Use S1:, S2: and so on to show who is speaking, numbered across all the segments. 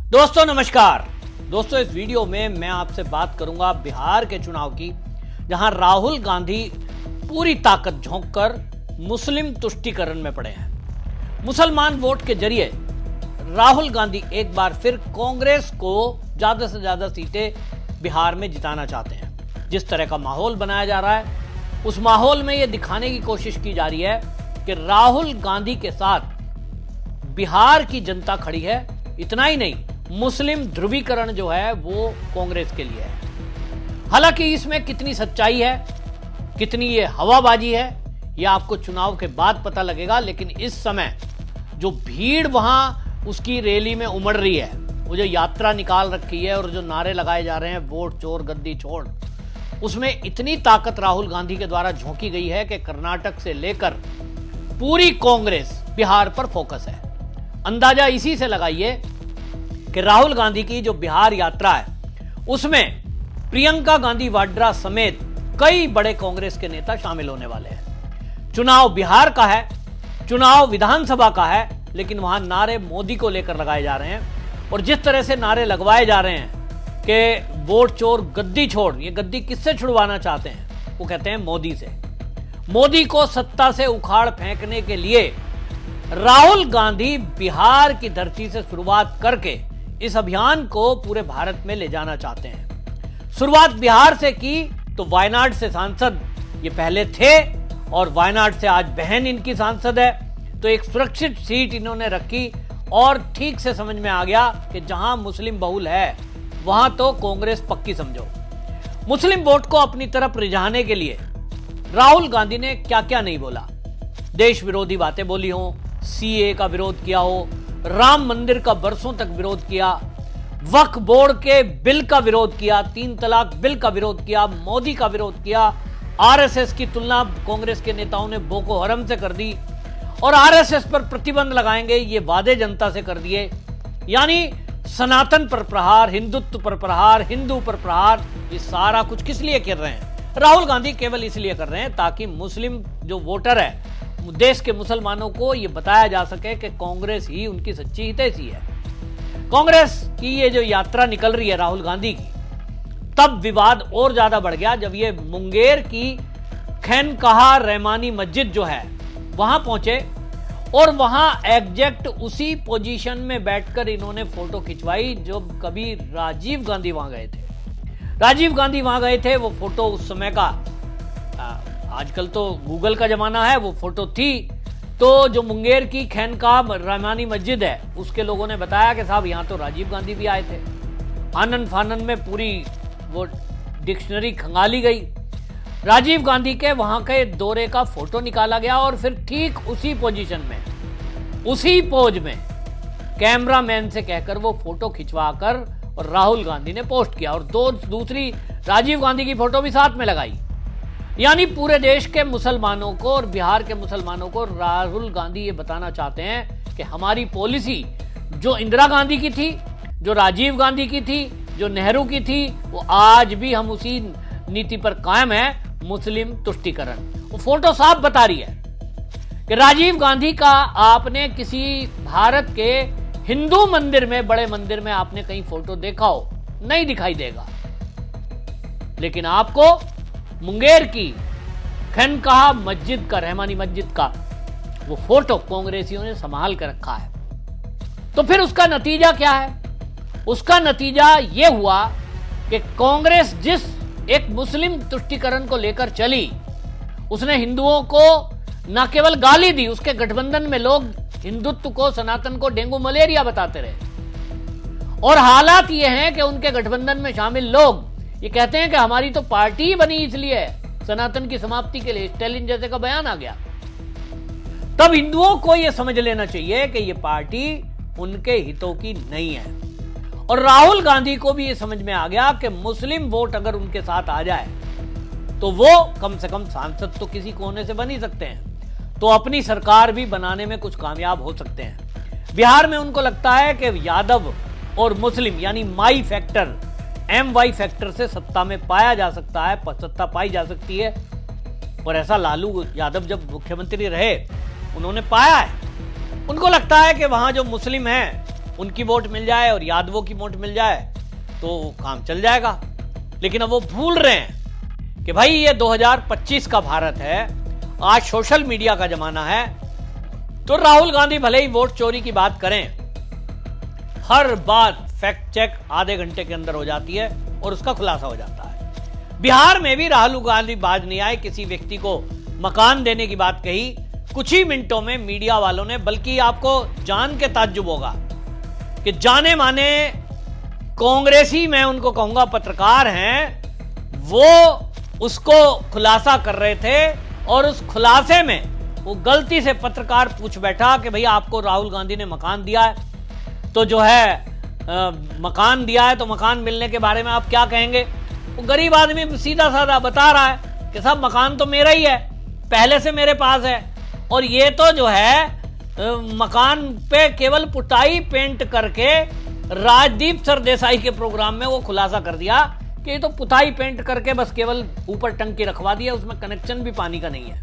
S1: दोस्तों नमस्कार। दोस्तों इस वीडियो में मैं आपसे बात करूंगा बिहार के चुनाव की, जहां राहुल गांधी पूरी ताकत झोंककर मुस्लिम तुष्टीकरण में पड़े हैं। मुसलमान वोट के जरिए राहुल गांधी एक बार फिर कांग्रेस को ज्यादा से ज्यादा सीटें बिहार में जिताना चाहते हैं। जिस तरह का माहौल बनाया जा रहा है, उस माहौल में यह दिखाने की कोशिश की जा रही है कि राहुल गांधी के साथ बिहार की जनता खड़ी है। इतना ही नहीं, मुस्लिम ध्रुवीकरण जो है वो कांग्रेस के लिए है। हालांकि इसमें कितनी सच्चाई है, कितनी ये हवाबाजी है, यह आपको चुनाव के बाद पता लगेगा। लेकिन इस समय जो भीड़ वहां उसकी रैली में उमड़ रही है, वो जो यात्रा निकाल रखी है और जो नारे लगाए जा रहे हैं वोट चोर गद्दी छोड़, उसमें इतनी ताकत राहुल गांधी के द्वारा झोंकी गई है कि कर्नाटक से लेकर पूरी कांग्रेस बिहार पर फोकस है। अंदाजा इसी से लगाइए कि राहुल गांधी की जो बिहार यात्रा है उसमें प्रियंका गांधी वाड्रा समेत कई बड़े कांग्रेस के नेता शामिल होने वाले हैं। चुनाव बिहार का है, चुनाव विधानसभा का है, लेकिन वहां नारे मोदी को लेकर लगाए जा रहे हैं। और जिस तरह से नारे लगवाए जा रहे हैं कि वोट चोर गद्दी छोड़, ये गद्दी किससे छुड़वाना चाहते हैं? वो कहते हैं मोदी से। मोदी को सत्ता से उखाड़ फेंकने के लिए राहुल गांधी बिहार की धरती से शुरुआत करके इस अभियान को पूरे भारत में ले जाना चाहते हैं। शुरुआत बिहार से की तो वायनाड से सांसद ये पहले थे और वायनाड से आज बहन इनकी सांसद है, तो एक सुरक्षित सीट इन्होंने रखी और ठीक से समझ में आ गया कि जहां मुस्लिम बहुल है वहां तो कांग्रेस पक्की समझो। मुस्लिम वोट को अपनी तरफ रिझाने के लिए राहुल गांधी ने क्या क्या नहीं बोला। देश विरोधी बातें बोली हो, सीए का विरोध किया हो, राम मंदिर का बरसों तक विरोध किया, वक्फ बोर्ड के बिल का विरोध किया, 3 तलाक बिल का विरोध किया, मोदी का विरोध किया, आरएसएस की तुलना कांग्रेस के नेताओं ने बोको हरम से कर दी और आरएसएस पर प्रतिबंध लगाएंगे ये वादे जनता से कर दिए। यानी सनातन पर प्रहार, हिंदुत्व पर प्रहार, हिंदू पर प्रहार, ये सारा कुछ किस लिए कर रहे हैं? राहुल गांधी केवल इसलिए कर रहे हैं ताकि मुस्लिम जो वोटर है, देश के मुसलमानों को यह बताया जा सके कि कांग्रेस ही उनकी सच्ची हितैषी है। कांग्रेस की ये जो यात्रा निकल रही है राहुल गांधी की, तब विवाद और ज्यादा बढ़ गया जब ये मुंगेर की खैनकाहा रहमानी मस्जिद जो है वहां पहुंचे और वहां एग्जैक्ट उसी पोजीशन में बैठकर इन्होंने फोटो खिंचवाई जो कभी राजीव गांधी वहां गए थे। राजीव गांधी वहां गए थे, वो फोटो उस समय का, आजकल तो गूगल का जमाना है, वो फोटो थी। तो जो मुंगेर की खैनकाह रहमानी मस्जिद है उसके लोगों ने बताया कि साहब यहाँ तो राजीव गांधी भी आए थे। आनन फानन में पूरी वो डिक्शनरी खंगाली गई, राजीव गांधी के वहां के दौरे का फोटो निकाला गया और फिर ठीक उसी पोजीशन में, उसी पोज में कैमरामैन से कहकर वो फोटो खिंचवाकर और राहुल गांधी ने पोस्ट किया और दूसरी राजीव गांधी की फोटो भी साथ में लगाई। यानी पूरे देश के मुसलमानों को और बिहार के मुसलमानों को राहुल गांधी ये बताना चाहते हैं कि हमारी पॉलिसी जो इंदिरा गांधी की थी, जो राजीव गांधी की थी, जो नेहरू की थी, वो आज भी हम उसी नीति पर कायम है, मुस्लिम तुष्टीकरण। वो फोटो साफ बता रही है कि राजीव गांधी का आपने किसी भारत के हिंदू मंदिर में, बड़े मंदिर में आपने कहीं फोटो देखा हो? नहीं दिखाई देगा। लेकिन आपको मुंगेर की खैनकाहा मस्जिद का, रहमानी मस्जिद का वो फोटो कांग्रेसियों ने संभाल कर रखा है। तो फिर उसका नतीजा क्या है? उसका नतीजा यह हुआ कि कांग्रेस जिस एक मुस्लिम तुष्टीकरण को लेकर चली, उसने हिंदुओं को न केवल गाली दी, उसके गठबंधन में लोग हिंदुत्व को, सनातन को डेंगू मलेरिया बताते रहे। और हालात ये हैं कि उनके गठबंधन में शामिल लोग ये कहते हैं कि हमारी तो पार्टी ही बनी इसलिए है, सनातन की समाप्ति के लिए। स्टालिन जैसे का बयान आ गया। तब हिंदुओं को यह समझ लेना चाहिए कि यह पार्टी उनके हितों की नहीं है। और राहुल गांधी को भी यह समझ में आ गया कि मुस्लिम वोट अगर उनके साथ आ जाए तो वो कम से कम सांसद तो किसी कोने से बन ही सकते हैं, तो अपनी सरकार भी बनाने में कुछ कामयाब हो सकते हैं। बिहार में उनको लगता है कि यादव और मुस्लिम यानी माई फैक्टर, MY फैक्टर से सत्ता में पाया जा सकता है, सत्ता पाई जा सकती है। और ऐसा लालू यादव जब मुख्यमंत्री रहे उन्होंने पाया है। उनको लगता है कि वहां जो मुस्लिम हैं उनकी वोट मिल जाए और यादवों की वोट मिल जाए तो काम चल जाएगा। लेकिन अब वो भूल रहे हैं कि भाई ये 2025 का भारत है, आज सोशल मीडिया का जमाना है। तो राहुल गांधी भले ही वोट चोरी की बात करें, हर बात फैक्ट चेक आधे घंटे के अंदर हो जाती है और उसका खुलासा हो जाता है। बिहार में भी राहुल गांधी बाज नहीं आए, किसी व्यक्ति को मकान देने की बात कही, कुछ ही मिनटों में मीडिया वालों ने, बल्कि आपको जान के ताज्जुब होगा कि जाने माने कांग्रेसी, मैं उनको कहूंगा पत्रकार हैं, वो उसको खुलासा कर रहे थे और उस खुलासे में वो गलती से पत्रकार पूछ बैठा कि भैया आपको राहुल गांधी ने मकान दिया है, तो जो है मकान दिया है तो मकान मिलने के बारे में आप क्या कहेंगे। वो गरीब आदमी सीधा साधा बता रहा है कि साहब मकान तो मेरा ही है, पहले से मेरे पास है, और ये तो जो है मकान पे केवल पुताई पेंट करके, राजदीप सरदेसाई के प्रोग्राम में वो खुलासा कर दिया कि ये तो पुताई पेंट करके बस केवल ऊपर टंकी रखवा दिया, उसमें कनेक्शन भी पानी का नहीं है,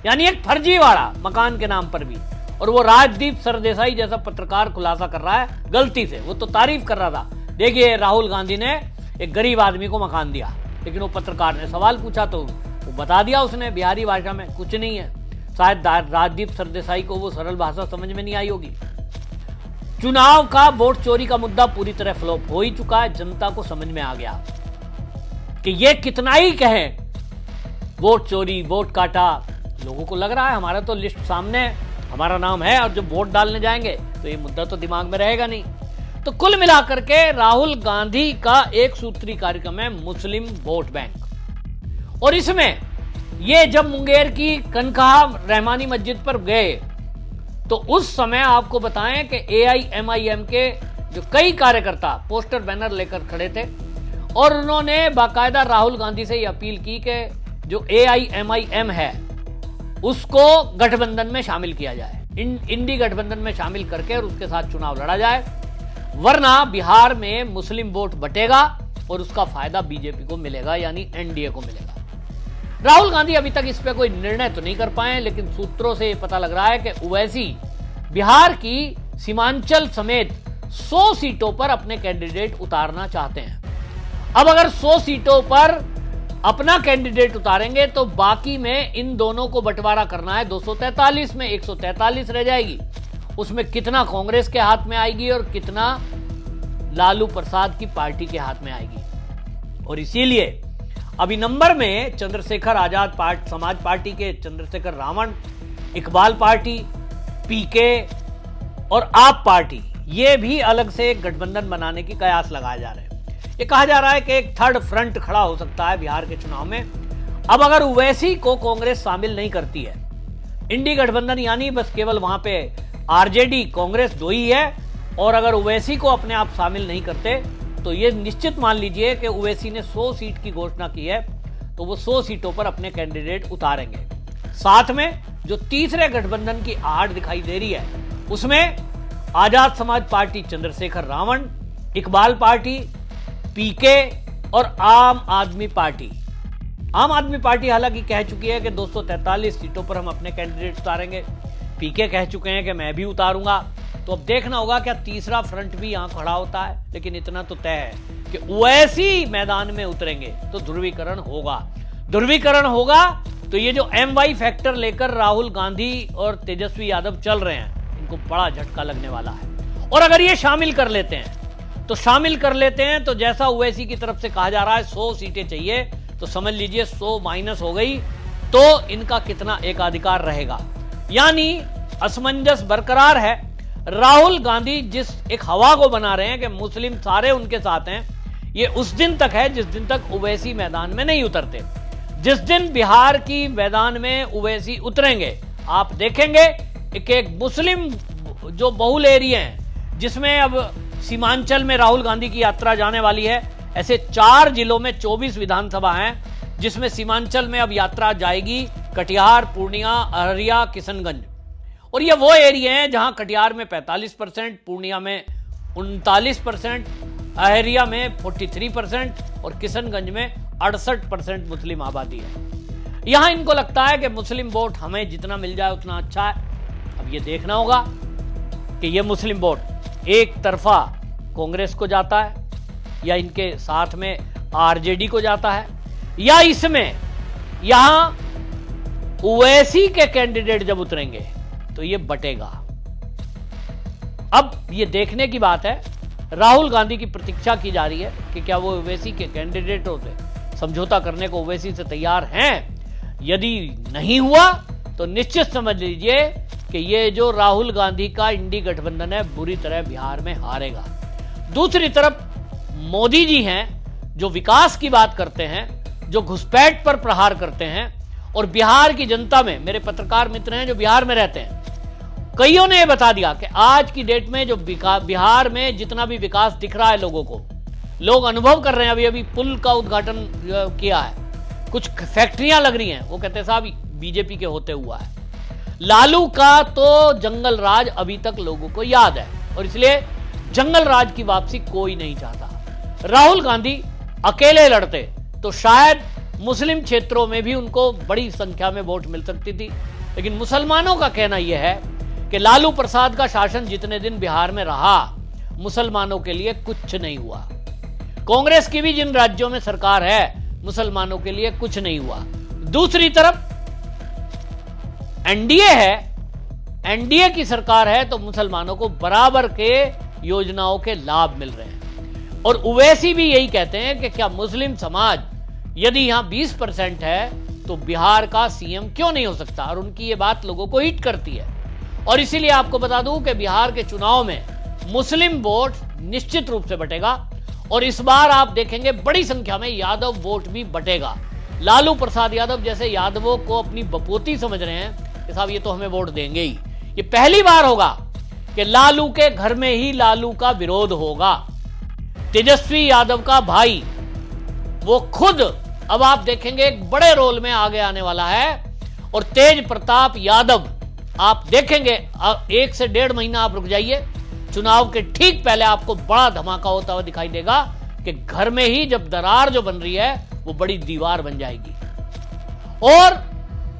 S1: यानी एक फर्जीवाड़ा मकान के नाम पर भी। और वो राजदीप सरदेसाई जैसा पत्रकार खुलासा कर रहा है गलती से। वो तो तारीफ कर रहा था, देखिए राहुल गांधी ने एक गरीब आदमी को मकान दिया, लेकिन वो पत्रकार ने सवाल पूछा तो वो बता दिया उसने बिहारी भाषा में, कुछ नहीं है। शायद राजदीप सरदेसाई को वो सरल भाषा समझ में नहीं आई होगी। चुनाव का वोट चोरी का मुद्दा पूरी तरह फ्लॉप हो ही चुका है। जनता को समझ में आ गया कि ये कितना ही कहे वोट चोरी, वोट काटा, लोगों को लग रहा है हमारा तो लिस्ट सामने है, हमारा नाम है, और जब वोट डालने जाएंगे तो ये मुद्दा तो दिमाग में रहेगा नहीं। तो कुल मिलाकर के राहुल गांधी का एक सूत्री कार्यक्रम है मुस्लिम वोट बैंक। और इसमें ये जब मुंगेर की कनकाहा रहमानी मस्जिद पर गए तो उस समय आपको बताएं कि AIMIM के जो कई कार्यकर्ता पोस्टर बैनर लेकर खड़े थे और उन्होंने बाकायदा राहुल गांधी से यह अपील की कि जो AIMIM है उसको गठबंधन में शामिल किया जाए, इंडी गठबंधन में शामिल करके और उसके साथ चुनाव लड़ा जाए, वरना बिहार में मुस्लिम वोट बटेगा और उसका फायदा बीजेपी को मिलेगा, यानी NDA को मिलेगा। राहुल गांधी अभी तक इस पे कोई निर्णय तो नहीं कर पाए, लेकिन सूत्रों से पता लग रहा है कि ओवैसी बिहार की सीमांचल समेत 100 सीटों पर अपने कैंडिडेट उतारना चाहते हैं। अब अगर 100 सीटों पर अपना कैंडिडेट उतारेंगे तो बाकी में इन दोनों को बंटवारा करना है। 243 में 143 रह जाएगी, उसमें कितना कांग्रेस के हाथ में आएगी और कितना लालू प्रसाद की पार्टी के हाथ में आएगी। और इसीलिए अभी नंबर में चंद्रशेखर आजाद समाज पार्टी के चंद्रशेखर रावण, इकबाल पार्टी, पीके और आप पार्टी, ये भी अलग से एक गठबंधन बनाने की कयास लगाए जा रहे हैं। ये कहा जा रहा है कि एक थर्ड फ्रंट खड़ा हो सकता है बिहार के चुनाव में। अब अगर ओवैसी को कांग्रेस शामिल नहीं करती है, इंडी गठबंधन यानी बस केवल वहां पे आरजेडी कांग्रेस दो ही है, और अगर ओवैसी को अपने आप शामिल नहीं करते तो ये निश्चित मान लीजिए कि ओवैसी ने 100 सीट की घोषणा की है तो वो 100 सीटों पर अपने कैंडिडेट उतारेंगे। साथ में जो तीसरे गठबंधन की आड़ दिखाई दे रही है उसमें आजाद समाज पार्टी चंद्रशेखर रावण, इकबाल पार्टी, पीके और आम आदमी पार्टी। आम आदमी पार्टी हालांकि कह चुकी है कि 243 सीटों पर हम अपने कैंडिडेट उतारेंगे। पीके कह चुके हैं कि मैं भी उतारूंगा। तो अब देखना होगा क्या तीसरा फ्रंट भी यहां खड़ा होता है। लेकिन इतना तो तय है कि ओवैसी मैदान में उतरेंगे तो ध्रुवीकरण होगा। ध्रुवीकरण होगा तो ये जो MY फैक्टर लेकर राहुल गांधी और तेजस्वी यादव चल रहे हैं, इनको बड़ा झटका लगने वाला है। और अगर ये शामिल कर लेते हैं तो जैसा ओवैसी की तरफ से कहा जा रहा है 100 सीटें चाहिए, तो समझ लीजिए 100 माइनस हो गई तो इनका कितना एकाधिकार रहेगा। यानी असमंजस बरकरार है। राहुल गांधी जिस एक हवा को बना रहे हैं कि मुस्लिम सारे उनके साथ हैं, ये उस दिन तक है जिस दिन तक ओवैसी मैदान में नहीं उतरते। जिस दिन बिहार की मैदान में ओवैसी उतरेंगे, आप देखेंगे एक मुस्लिम जो बहुल एरिया है जिसमें अब सीमांचल में राहुल गांधी की यात्रा जाने वाली है, ऐसे 4 जिलों में 24 विधानसभा हैं जिसमें सीमांचल में अब यात्रा जाएगी। कटिहार, पूर्णिया, अररिया, किशनगंज। और ये वो एरिया हैं जहां कटिहार में 45%, पूर्णिया में 39%, अररिया में 43% और किशनगंज में 68% मुस्लिम आबादी है। यहां इनको लगता है कि मुस्लिम वोट हमें जितना मिल जाए उतना अच्छा है। अब ये देखना होगा कि ये मुस्लिम वोट एक तरफा कांग्रेस को जाता है, या इनके साथ में आरजेडी को जाता है, या इसमें यहां ओवैसी के कैंडिडेट जब उतरेंगे तो ये बटेगा। अब ये देखने की बात है, राहुल गांधी की प्रतीक्षा की जा रही है कि क्या वो ओवैसी के कैंडिडेटों से समझौता करने को ओवैसी से तैयार हैं। यदि नहीं हुआ तो निश्चित समझ लीजिए कि ये जो राहुल गांधी का इंडी गठबंधन है बुरी तरह बिहार में हारेगा। दूसरी तरफ मोदी जी हैं जो विकास की बात करते हैं, जो घुसपैठ पर प्रहार करते हैं, और बिहार की जनता में, मेरे पत्रकार मित्र हैं जो बिहार में रहते हैं, कईयों ने यह बता दिया कि आज की डेट में जो बिहार में जितना भी विकास दिख रहा है लोगों को, लोग अनुभव कर रहे हैं। अभी पुल का उद्घाटन किया है, कुछ फैक्ट्रियां लग रही हैं, वो कहते हैं साहब बीजेपी के होते हुआ है। लालू का तो जंगल राज अभी तक लोगों को याद है, और इसलिए जंगल राज की वापसी कोई नहीं चाहता। राहुल गांधी अकेले लड़ते तो शायद मुस्लिम क्षेत्रों में भी उनको बड़ी संख्या में वोट मिल सकती थी, लेकिन मुसलमानों का कहना यह है कि लालू प्रसाद का शासन जितने दिन बिहार में रहा, मुसलमानों के लिए कुछ नहीं हुआ। कांग्रेस की भी जिन राज्यों में सरकार है, मुसलमानों के लिए कुछ नहीं हुआ। दूसरी तरफ एनडीए है, एनडीए की सरकार है, तो मुसलमानों को बराबर के योजनाओं के लाभ मिल रहे हैं। और ओवैसी भी यही कहते हैं कि क्या मुस्लिम समाज यदि यहां 20% है तो बिहार का सीएम क्यों नहीं हो सकता, और उनकी ये बात लोगों को हिट करती है। और इसीलिए आपको बता दूं कि बिहार के चुनाव में मुस्लिम वोट निश्चित रूप से बटेगा, और इस बार आप देखेंगे बड़ी संख्या में यादव वोट भी बटेगा। लालू प्रसाद यादव जैसे यादवों को अपनी बपोती समझ रहे हैं कि साहब ये तो हमें वोट देंगे ही। ये पहली बार होगा कि लालू के घर में ही लालू का विरोध होगा। तेजस्वी यादव का भाई वो खुद अब आप देखेंगे एक बड़े रोल में आगे आने वाला है, और तेज प्रताप यादव आप देखेंगे 1 से 1.5 महीना आप रुक जाइए, चुनाव के ठीक पहले आपको बड़ा धमाका होता हुआ दिखाई देगा कि घर में ही जब दरार जो बन रही है वो बड़ी दीवार बन जाएगी। और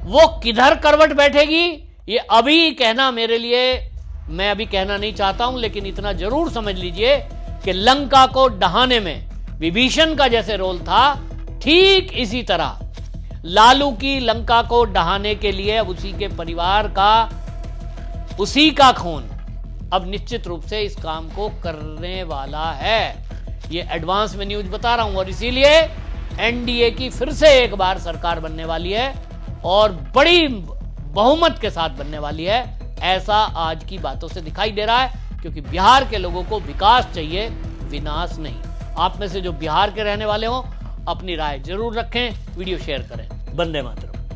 S1: वो किधर करवट बैठेगी ये अभी कहना मेरे लिए, मैं अभी कहना नहीं चाहता हूं, लेकिन इतना जरूर समझ लीजिए कि लंका को डहाने में विभीषण का जैसे रोल था, ठीक इसी तरह लालू की लंका को डहाने के लिए अब उसी के परिवार का, उसी का खून अब निश्चित रूप से इस काम को करने वाला है। ये एडवांस में न्यूज बता रहा हूं, और इसीलिए एनडीए की फिर से एक बार सरकार बनने वाली है, और बड़ी बहुमत के साथ बनने वाली है, ऐसा आज की बातों से दिखाई दे रहा है। क्योंकि बिहार के लोगों को विकास चाहिए, विनाश नहीं। आप में से जो बिहार के रहने वाले हो अपनी राय जरूर रखें, वीडियो शेयर करें। वंदे मातरम।